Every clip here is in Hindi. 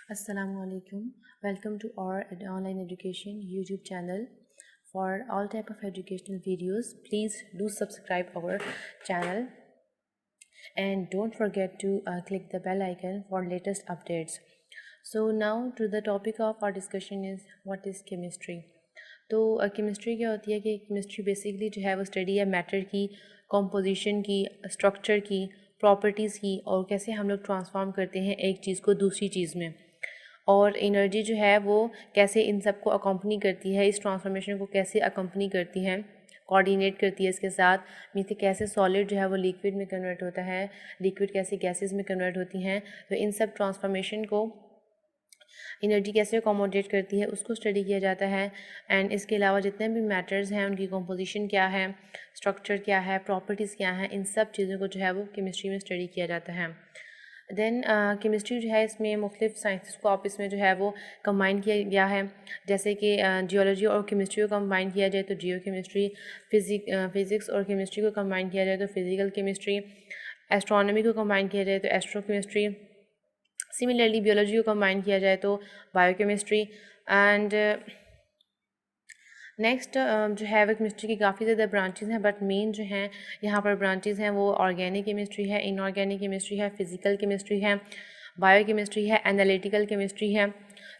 Assalamualaikum. Welcome to our online education YouTube channel. For all type of educational videos, please do subscribe our channel and don't forget to click the bell icon for latest updates. So now to the topic of our discussion is what is chemistry. तो केमिस्ट्री क्या होती है कि केमिस्ट्री बेसिकली जो है वो स्टडी है मैटर की, कॉम्पोजिशन की, स्ट्रक्चर की, प्रॉपर्टीज़ की और कैसे हम लोग ट्रांसफॉर्म करते हैं एक चीज़ को दूसरी चीज़ में, और एनर्जी जो है वो कैसे इन सब को अकम्पनी करती है, इस ट्रांसफॉर्मेशन को कैसे अकम्पनी करती है, कोऑर्डिनेट करती है इसके साथ। मीन कि कैसे सॉलिड जो है वो लिक्विड में कन्वर्ट होता है, लिक्विड कैसे गैसेस में कन्वर्ट होती हैं। तो इन सब ट्रांसफॉर्मेशन को एनर्जी कैसे अकोमोडेट करती है उसको स्टडी किया जाता है। एंड इसके अलावा जितने भी मैटर्स हैं उनकी कंपोजिशन क्या है, स्ट्रक्चर क्या है, प्रॉपर्टीज़ क्या हैं, इन सब चीज़ों को जो है वो केमिस्ट्री में स्टडी किया जाता है। देन केमिस्ट्री जो है इसमें मुख्तलिफ साइंसेस को आप इसमें जो है वो कंबाइन किया गया है। जैसे कि जियोलॉजी और केमिस्ट्री को कंबाइन किया जाए तो जियो केमिस्ट्री, फिज़िक्स और केमिस्ट्री को कंबाइन किया जाए तो फिज़िकल केमिस्ट्री, एस्ट्रोनॉमी को कंबाइन किया जाए तो एस्ट्रो केमिस्ट्री, सिमिलरली बियोलॉजी को कंबाइन किया जाए तो बायोकेमिस्ट्री। एंड नेक्स्ट जो है वो केमिस्ट्री की काफ़ी ज़्यादा ब्रांचेज़ हैं, बट मेन जो हैं यहाँ पर ब्रांचेज़ हैं वो ऑर्गेनिक केमिस्ट्री है, इनऑर्गेनिक केमिस्ट्री है, फिज़िकल केमिस्ट्री है, बायोकेमिस्ट्री है, एनालिटिकल केमिस्ट्री है।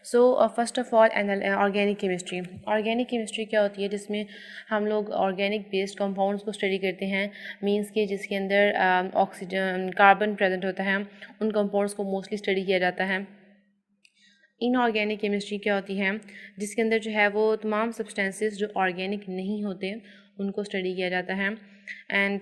So first of all organic chemistry. Organic chemistry क्या होती है, जिसमें हम लोग ऑर्गेनिक बेस्ड कंपाउंड्स को स्टडी करते हैं। मींस के जिसके अंदर ऑक्सीजन, कार्बन प्रेजेंट होता है, उन कंपाउंड्स को मोस्टली स्टडी किया जाता है। इनऑर्गेनिक केमिस्ट्री क्या होती है, जिसके अंदर जो है वो तमाम सब्सटेंसेस जो ऑर्गेनिक नहीं होते उनको स्टडी किया जाता है। एंड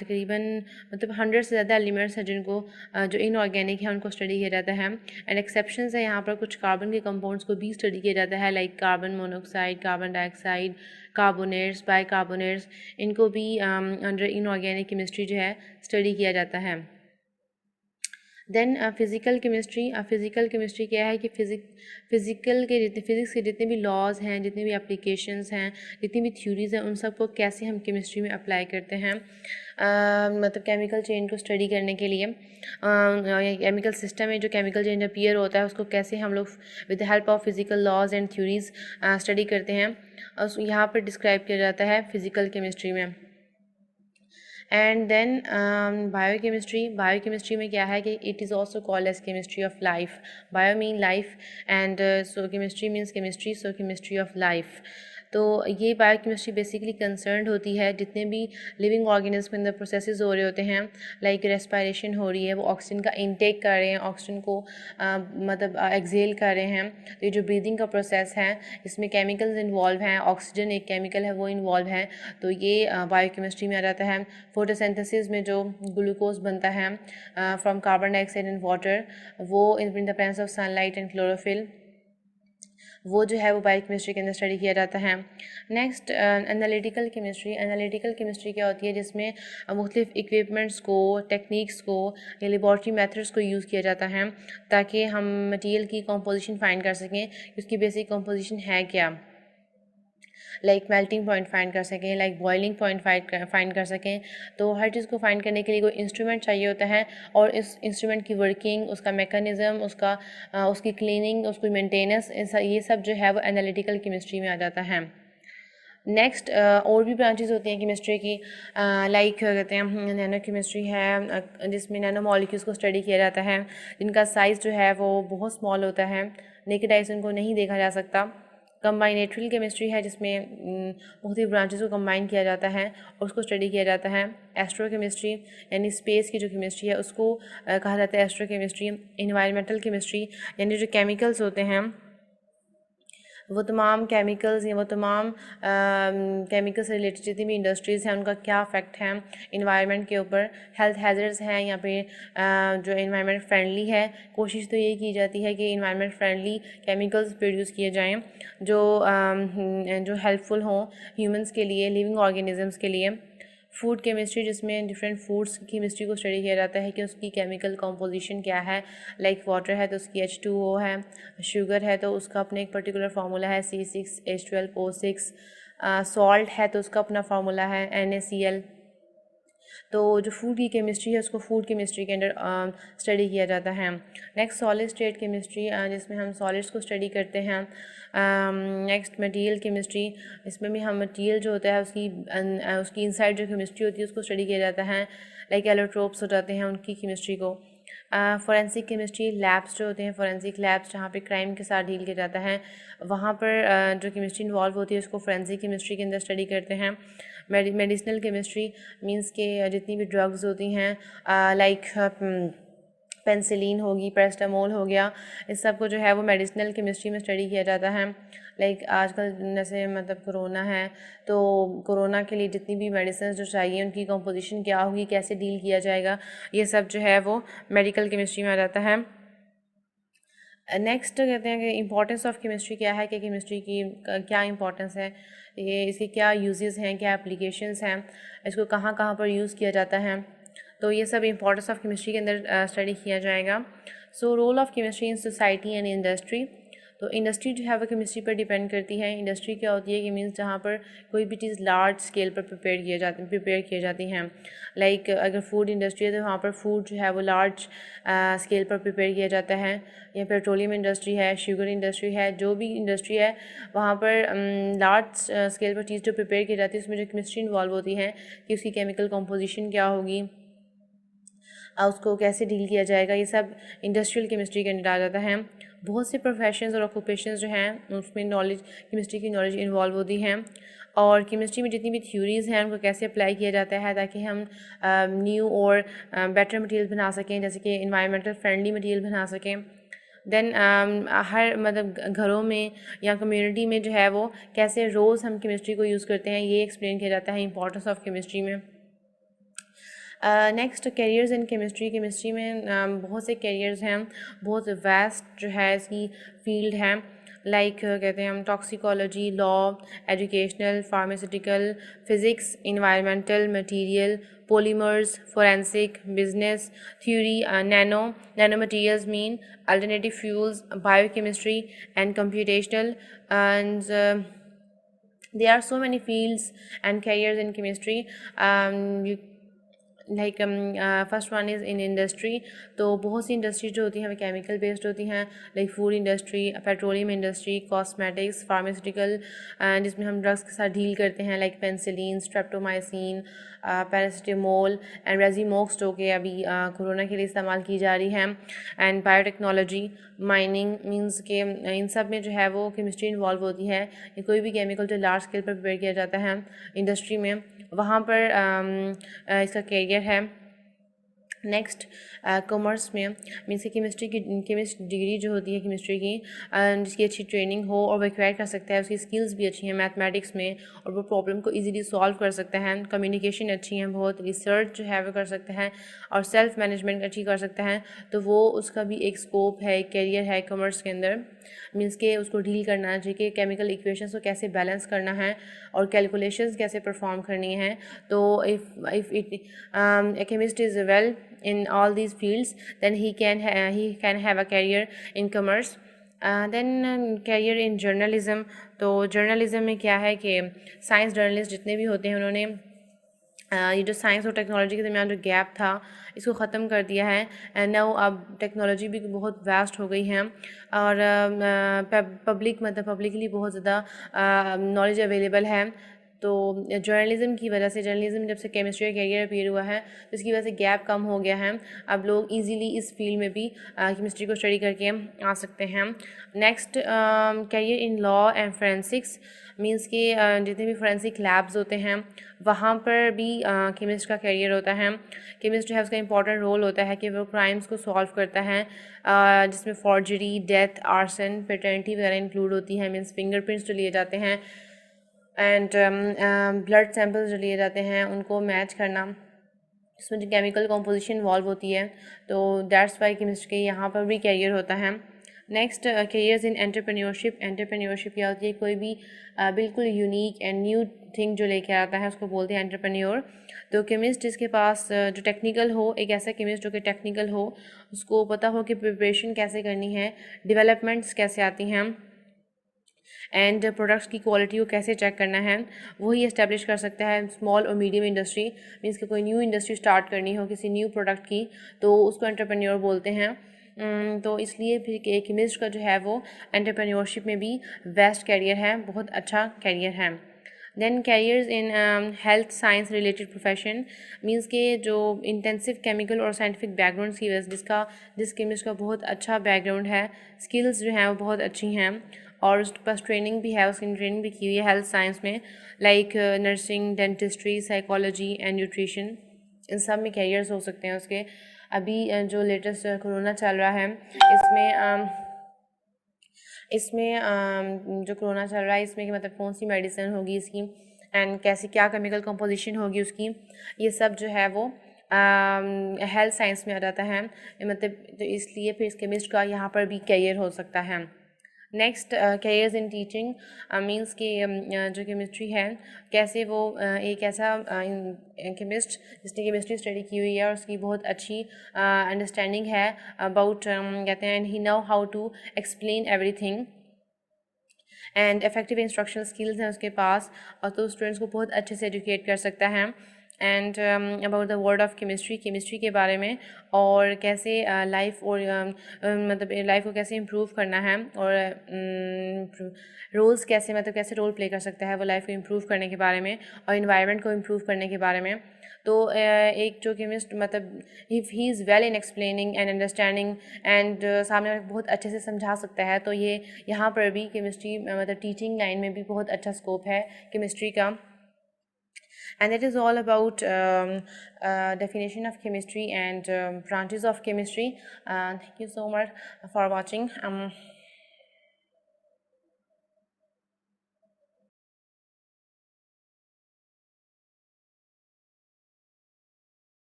तकरीबन मतलब 100 से ज़्यादा एलिमेंट्स हैं जिनको जो इनऑर्गेनिक है उनको स्टडी किया जाता है। एंड एक्सेप्शंस है यहाँ पर, कुछ कार्बन के कंपाउंड्स को भी स्टडी किया जाता है, like carbon monoxide, carbon dioxide, carbonates, bicarbonates, इनको भी अंडर इनऑर्गेनिक केमिस्ट्री जो है स्टडी किया जाता है। Then physical chemistry. Physical chemistry क्या है कि फिज़िक्स के जितने भी लॉज हैं, जितने भी एप्लीकेशंस हैं, जितनी भी थ्योरीज़ हैं, उन सब को कैसे हम केमिस्ट्री में अप्लाई करते हैं। मतलब केमिकल चेन को स्टडी करने के लिए केमिकल सिस्टम में जो केमिकल चेंज अपीयर होता है उसको कैसे हम लोग with the help of physical laws and theories study करते हैं, यहाँ पर डिस्क्राइब किया जाता है फिज़िकल केमिस्ट्री में। एंड देन बायोकेमिस्ट्री में क्या है कि it is also called as chemistry of life. Bio mean life and so chemistry means chemistry, so chemistry of life. तो ये बायोकेमिस्ट्री बेसिकली कंसर्न होती है जितने भी लिविंग ऑर्गेनिज्म के अंदर प्रोसेसेस हो रहे होते हैं, लाइक रेस्पिरेशन हो रही है, वो ऑक्सीजन का इनटेक कर रहे हैं, ऑक्सीजन को मतलब एक्सेल कर रहे हैं। तो ये जो ब्रीदिंग का प्रोसेस है इसमें केमिकल्स इन्वॉल्व हैं, ऑक्सीजन एक केमिकल है वो इन्वॉल्व है, तो ये बायोकेमिस्ट्री में आ जाता है। फोटोसिंथेसिस में जो ग्लूकोज बनता है from carbon dioxide and water, वो in the presence of sunlight and chlorophyll, वो जो है वो बायोकेमिस्ट्री के अंदर स्टडी किया जाता है। Next analytical chemistry. Analytical chemistry क्या होती है, जिसमें मुख्तलिफ इक्विपमेंट्स को, टेक्निक्स को या लेबॉर्ट्री मेथड्स को यूज़ किया जाता है ताकि हम मटीरियल की कंपोजिशन फाइंड कर सकें, उसकी बेसिक कंपोजिशन है क्या, लाइक मेल्टिंग पॉइंट फाइंड कर सकें, लाइक बॉइलिंग पॉइंट फाइंड कर सकें। तो हर चीज़ को फाइंड करने के लिए कोई इंस्ट्रूमेंट चाहिए होता है, और इस इंस्ट्रूमेंट की वर्किंग, उसका मैकेनिज़्म, उसकी क्लीनिंग, उसकी मेंटेनेंस, ये सब जो है वो एनालिटिकल केमिस्ट्री में आ जाता है। नेक्स्ट और भी ब्रांचेस होती हैं केमिस्ट्री की, लाइक क्या कहते हैं, नैनो केमिस्ट्री है, जिसमें नैनो मॉलिक्यूल्स को स्टडी किया जाता है, जिनका साइज़ जो है वो बहुत स्मॉल होता है, नेकेड आई से उनको नहीं देखा जा सकता। कंबाइनेटरल केमिस्ट्री है, जिसमें मुख्तलिफ ब्रांचेस को कंबाइन किया जाता है और उसको स्टडी किया जाता है। एस्ट्रो केमिस्ट्री यानी स्पेस की जो केमिस्ट्री है उसको कहा जाता है एस्ट्रो केमिस्ट्री। इन्वायरमेंटल केमिस्ट्री यानी जो केमिकल्स होते हैं, वो तमाम केमिकल्स या वो तमाम केमिकल से रिलेटेड जितनी भी इंडस्ट्रीज़ हैं उनका क्या इफ़ेक्ट है इन्वायरमेंट के ऊपर, हेल्थ हैज़र्ड्स हैं या फिर जो इन्वायरमेंट फ्रेंडली है। कोशिश तो ये की जाती है कि इन्वायरमेंट फ्रेंडली केमिकल्स प्रोड्यूस किए जाएँ जो हेल्पफुल हों ह्यूमंस के लिए, लिविंग ऑर्गेनिजम्स के लिए। फूड केमिस्ट्री, जिसमें डिफरेंट फूड्स की केमिस्ट्री को स्टडी किया जाता है कि उसकी केमिकल कंपोजिशन क्या है, लाइक वाटर है तो उसकी H2O है, शुगर है तो उसका अपने एक पर्टिकुलर फार्मूला है C6H12O6, सॉल्ट है तो उसका अपना फार्मूला है NaCl। तो तो जो फूड की केमिस्ट्री है उसको फूड केमिस्ट्री के अंडर स्टडी किया जाता है। नेक्स्ट सॉलिड स्टेट केमिस्ट्री, जिसमें हम सॉलिड्स को स्टडी करते हैं। नेक्स्ट मटेरियल केमिस्ट्री, इसमें भी हम मटेरियल जो होता है उसकी इनसाइड जो केमिस्ट्री होती है उसको स्टडी किया जाता है, लाइक एलोट्रोप्स हो जाते हैं उनकी केमिस्ट्री को। फॉरेंसिक केमिस्ट्री, लैब्स जो होते हैं फॉरेंसिक लैब्स जहाँ पे क्राइम के साथ डील किया जाता है, वहाँ पर जो केमिस्ट्री इन्वॉल्व होती है उसको फॉरेंसिक केमिस्ट्री के अंदर स्टडी करते हैं। मेडिसिनल केमिस्ट्री मींस के जितनी भी ड्रग्स होती हैं, लाइक पेंसिलिन होगी, पैरास्टामोल हो गया, इस सब को जो है वो मेडिसिनल केमिस्ट्री में स्टडी किया जाता है। लाइक आजकल जैसे मतलब कोरोना है, तो कोरोना के लिए जितनी भी मेडिसिन जो चाहिए उनकी कंपोजिशन क्या होगी, कैसे डील किया जाएगा, ये सब जो है वो मेडिकल केमिस्ट्री में आ जाता है। नेक्स्ट कहते हैं कि इम्पोर्टेंस ऑफ केमिस्ट्री क्या है, कि केमिस्ट्री की क्या इम्पोर्टेंस है, ये इसके क्या यूजेस हैं, क्या एप्लीकेशंस हैं, इसको कहाँ कहाँ पर यूज़ किया जाता है, तो ये सब इम्पोर्टेंस ऑफ केमिस्ट्री के अंदर स्टडी किया जाएगा। So role of chemistry in society and industry, तो इंडस्ट्री जो है वो केमिस्ट्री पर डिपेंड करती है। इंडस्ट्री क्या होती है कि मीन्स जहाँ पर कोई भी चीज़ लार्ज स्केल पर प्रिपेयर किए जाती हैं। लाइक अगर फूड इंडस्ट्री है तो वहाँ पर फूड जो है वो लार्ज स्केल पर प्रिपेयर किया जाता है। या पेट्रोलियम इंडस्ट्री है, शुगर इंडस्ट्री है, जो भी इंडस्ट्री है वहाँ पर लार्ज स्केल पर चीज़ जो प्रिपेयर की जाती है उसमें जो केमिस्ट्री इन्वॉल्व होती है कि उसकी केमिकल कंपोजिशन क्या होगी, उसको कैसे डील किया जाएगा, ये सब इंडस्ट्रियल केमिस्ट्री के अंदर आ जाता है। बहुत से प्रोफेशंस और ऑक्यूपेशंस जो हैं उसमें नॉलेज केमिस्ट्री की नॉलेज इन्वॉल्व होती हैं। और केमिस्ट्री में जितनी भी थ्योरीज़ हैं उनको कैसे अप्लाई किया जाता है ताकि हम न्यू और बेटर मटेरियल बना सकें, जैसे कि इन्वायरमेंटल फ्रेंडली मटेरियल बना सकें। देन हर मतलब घरों में या कम्युनिटी में जो है वो कैसे रोज़ हम केमिस्ट्री को यूज़ करते हैं, ये एक्सप्लेन किया जाता है इंपॉर्टेंस ऑफ केमिस्ट्री में। Next carriers in chemistry, chemistry में बहुत से कैरियर्स हैं, बहुत वास्ट जो है इसकी फील्ड है। लाइक कहते हैं हम toxicology, law, educational, pharmaceutical, physics, environmental, material, polymers, forensic, business, theory, nano materials mean, alternative fuels, biochemistry and computational, and there are so many fields and careers in chemistry. First one is in industry, तो बहुत सी इंडस्ट्री जो होती हैं वो केमिकल बेस्ड होती हैं, like food industry, petroleum industry, cosmetics, pharmaceutical, जिसमें हम ड्रग्स के साथ डील करते हैं, like penicillin, streptomycin, paracetamol and रेजिमोक्स जो कि अभी कोरोना के लिए इस्तेमाल की जा रही है, एंड बायोटेक्नोलॉजी, माइनिंग मींस के इन सब में जो है वो केमिस्ट्री इन्वॉल्व होती है। या कोई भी केमिकल जो लार्ज स्केल पर प्रिपेयर किया जाता है इंडस्ट्री में, वहाँ पर इसका कैरियर है। नेक्स्ट कॉमर्स में मीन्स की केमिस्ट्री डिग्री जो होती है केमिस्ट्री की, जिसकी अच्छी ट्रेनिंग हो और वो एक्वायर कर सकता है, उसकी स्किल्स भी अच्छी हैं मैथमेटिक्स में और वो प्रॉब्लम को इजीली सॉल्व कर सकता है, कम्युनिकेशन अच्छी है बहुत, रिसर्च जो है वो कर सकता है और सेल्फ मैनेजमेंट अच्छी कर सकता है, तो वो उसका भी एक स्कोप है, एक कैरियर है कॉमर्स के अंदर। मीन्स के उसको डील करना चाहिए कि केमिकल इक्वेशंस को कैसे बैलेंस करना है और कैलकुलेशंस कैसे परफॉर्म करनी है। तो if a chemist is well in all these fields, then he can have a career in commerce. Then career in journalism, तो जर्नलिज़म में क्या है कि साइंस जर्नलिस्ट जितने भी होते हैं उन्होंने ये जो साइंस और टेक्नोलॉजी के दरमियान जो गैप था इसको ख़त्म कर दिया है। एंड नाउ अब टेक्नोलॉजी भी बहुत वास्ट हो गई है और पब्लिकली बहुत ज़्यादा नॉलेज अवेलेबल है। तो जर्नलिज़म की वजह से, जर्नलिज़म जब से केमिस्ट्री का कैरियर अपीयर हुआ है तो इसकी वजह से गैप कम हो गया है, अब लोग इजीली इस फील्ड में भी केमिस्ट्री को स्टडी करके आ सकते हैं। Next career in law and forensics, means के जितने भी फोरेंसिक लैब्स होते हैं वहाँ पर भी केमिस्ट का कैरियर होता है। केमिस्ट जो है उसका इंपॉर्टेंट रोल होता है कि वो क्राइम्स को सॉल्व करता है, जिसमें फॉर्जरी, डेथ, आर्सन, पेटर्निटी वगैरह इंक्लूड होती है। मीन्स फिंगरप्रिंट्स जो लिए जाते हैं एंड ब्लड सैंपल्स जो लिए जाते हैं उनको मैच करना, इसमें जो केमिकल कॉम्पोजिशन इन्वॉल्व होती है, तो दैट्स वाई केमिस्ट्री के यहाँ पर भी कैरियर होता है। नेक्स्ट कैरियर्स इन एंटरप्रेन्योरशिप, एंटरप्रेन्योरशिप क्या होती है, कोई भी बिल्कुल यूनिक एंड न्यू थिंग जो लेके आता है उसको बोलते हैं एंटरप्रेन्योर। तो केमिस्ट जिसके पास जो टेक्निकल हो, एक ऐसा केमिस्ट जो कि टेक्निकल हो, उसको पता हो कि प्रिपरेशन कैसे करनी है, डेवलपमेंट्स कैसे आती हैं, एंड प्रोडक्ट्स की क्वालिटी को कैसे चेक करना है वही इस्टेब्लिश कर सकता है स्मॉल और मीडियम इंडस्ट्री। मीन्स कि कोई न्यू इंडस्ट्री स्टार्ट करनी हो किसी न्यू प्रोडक्ट की तो उसको एंटरप्रेन्योर बोलते हैं। तो इसलिए फिर एक केमिस्ट का जो है वो एंटरप्रेन्योरशिप में भी बेस्ट कैरियर है, बहुत अच्छा कैरियर है। Then careers in health science related profession means के जो इंटेंसिव केमिकल और साइंटिफिक बैकग्राउंड की वजह से जिस केमिस्ट का बहुत अच्छा बैकग्राउंड है, स्किल्स जो हैं वो बहुत अच्छी हैं और उसके पास ट्रेनिंग भी है, उसकी ट्रेनिंग भी की हुई है हेल्थ साइंस में, like nursing, dentistry, psychology and nutrition, इन सब में कैरियर्स हो सकते हैं उसके। अभी जो लेटेस्ट कोरोना चल रहा है इसमें जो कोरोना चल रहा है इसमें कि मतलब कौन सी मेडिसिन होगी इसकी एंड कैसी क्या केमिकल कंपोजिशन होगी उसकी, ये सब जो है वो हेल्थ साइंस में आ जाता है। मतलब तो इसलिए फिर इस केमिस्ट का यहाँ पर भी कैरियर हो सकता है। Next carriers in teaching means कि जो केमिस्ट्री है कैसे वो एक ऐसा केमिस्ट जिसने केमिस्ट्री स्टडी की हुई है और उसकी बहुत अच्छी अंडरस्टैंडिंग है अबाउट कहते हैं, and he know how to explain everything and effective instructional skills हैं उसके पास, और तो स्टूडेंट्स को बहुत अच्छे से एजुकेट कर सकता है। And about the world of chemistry, chemistry के बारे में और कैसे लाइफ और मतलब लाइफ को कैसे इम्प्रूव करना है और रोल्स कैसे मतलब कैसे रोल प्ले कर सकता है वो लाइफ को इम्प्रूव करने के बारे में और इन्वायरमेंट को इम्प्रूव करने के बारे में। तो एक जो केमिस्ट मतलब if he is well in explaining and understanding and सामने वाले को बहुत अच्छे से समझा सकता है, तो ये यहाँ पर भी केमिस्ट्री मतलब टीचिंग लाइन में भी बहुत अच्छा स्कोप है केमिस्ट्री का। And that is all about definition of chemistry and branches of chemistry. Thank you so much for watching.